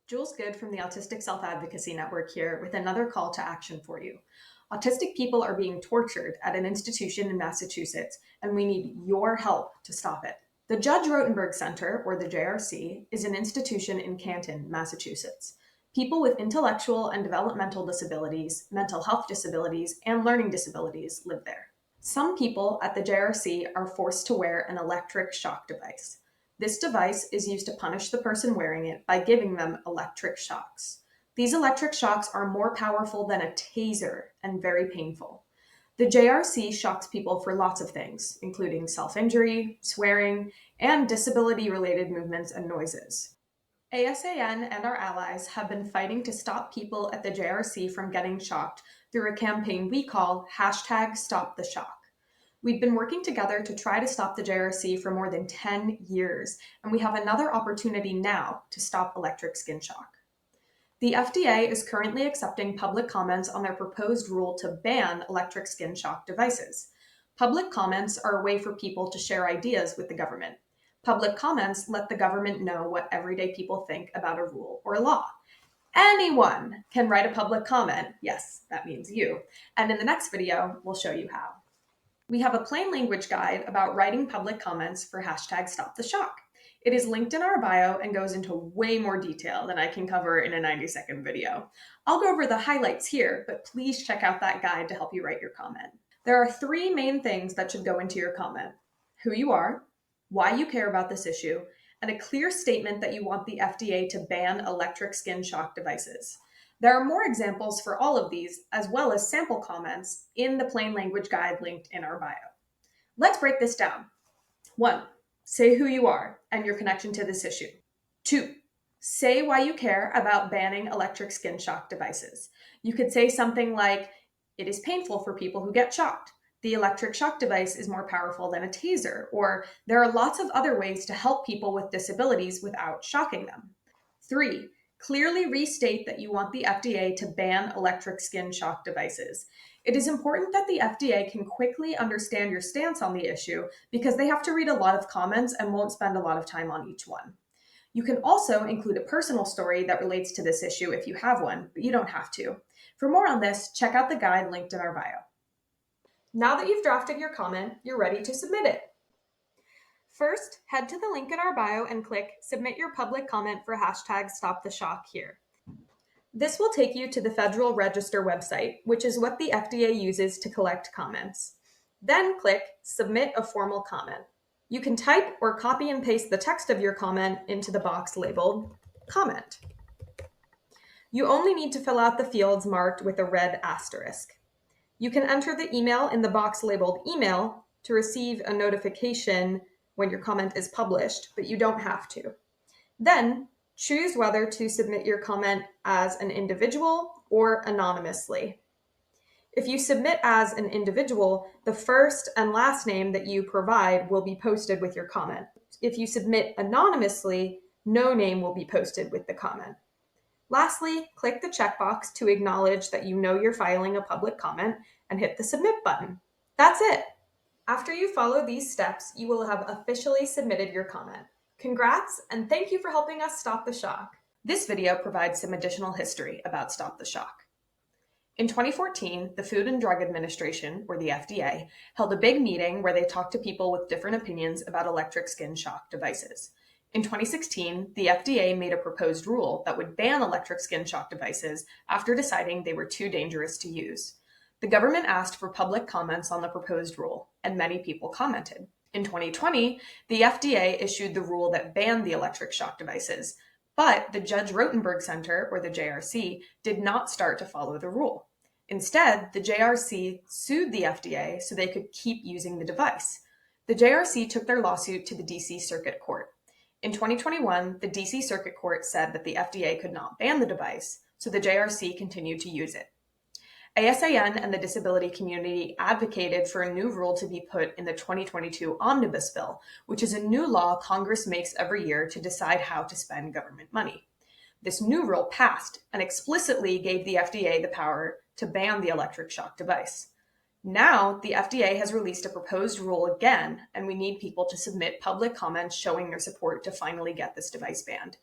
Jules Good from the Autistic Self-Advocacy Network here with another call to action for you. Autistic people are being tortured at an institution in Massachusetts, and we need your help to stop it. The Judge Rotenberg Center, or the JRC, is an institution in Canton, Massachusetts. People with intellectual and developmental disabilities, mental health disabilities, and learning disabilities live there. Some people at the JRC are forced to wear an electric shock device. This device is used to punish the person wearing it by giving them electric shocks. These electric shocks are more powerful than a taser and very painful. The JRC shocks people for lots of things, including self-injury, swearing, and disability-related movements and noises. ASAN and our allies have been fighting to stop people at the JRC from getting shocked through a campaign we call #StopTheShock. We've been working together to try to stop the JRC for more than 10 years, and we have another opportunity now to stop electric skin shock. The FDA is currently accepting public comments on their proposed rule to ban electric skin shock devices. Public comments are a way for people to share ideas with the government. Public comments let the government know what everyday people think about a rule or law. Anyone can write a public comment. Yes, that means you. And in the next video, we'll show you how. We have a plain language guide about writing public comments for #StopTheShock. It is linked in our bio and goes into way more detail than I can cover in a 90-second video. I'll go over the highlights here, but please check out that guide to help you write your comment. There are 3 main things that should go into your comment: who you are, why you care about this issue, and a clear statement that you want the FDA to ban electric skin shock devices. There are more examples for all of these, as well as sample comments, in the plain language guide linked in our bio. Let's break this down. 1. Say who you are and your connection to this issue. 2. Say why you care about banning electric skin shock devices. You could say something like, "It is painful for people who get shocked. The electric shock device is more powerful than a taser," or "There are lots of other ways to help people with disabilities without shocking them." 3. Clearly restate that you want the FDA to ban electric skin shock devices. It is important that the FDA can quickly understand your stance on the issue because they have to read a lot of comments and won't spend a lot of time on each one. You can also include a personal story that relates to this issue if you have one, but you don't have to. For more on this, check out the guide linked in our bio. Now that you've drafted your comment, you're ready to submit it. First, head to the link in our bio and click Submit Your Public Comment for #StopTheShock here. This will take you to the Federal Register website, which is what the FDA uses to collect comments. Then click Submit a Formal Comment. You can type or copy and paste the text of your comment into the box labeled Comment. You only need to fill out the fields marked with a red asterisk. You can enter the email in the box labeled Email to receive a notification when your comment is published, but you don't have to. Then choose whether to submit your comment as an individual or anonymously. If you submit as an individual, the first and last name that you provide will be posted with your comment. If you submit anonymously, no name will be posted with the comment. Lastly, click the checkbox to acknowledge that you know you're filing a public comment and hit the Submit button. That's it. After you follow these steps, you will have officially submitted your comment. Congrats, and thank you for helping us stop the shock. This video provides some additional history about Stop the Shock. In 2014, the Food and Drug Administration, or the FDA, held a big meeting where they talked to people with different opinions about electric skin shock devices. In 2016, the FDA made a proposed rule that would ban electric skin shock devices after deciding they were too dangerous to use. The government asked for public comments on the proposed rule, and many people commented. In 2020, the FDA issued the rule that banned the electric shock devices, but the Judge Rotenberg Center, or the JRC, did not start to follow the rule. Instead, the JRC sued the FDA so they could keep using the device. The JRC took their lawsuit to the DC Circuit Court. In 2021, the DC Circuit Court said that the FDA could not ban the device, so the JRC continued to use it. ASAN and the disability community advocated for a new rule to be put in the 2022 Omnibus Bill, which is a new law Congress makes every year to decide how to spend government money. This new rule passed and explicitly gave the FDA the power to ban the electric shock device. Now, the FDA has released a proposed rule again, and we need people to submit public comments showing their support to finally get this device banned.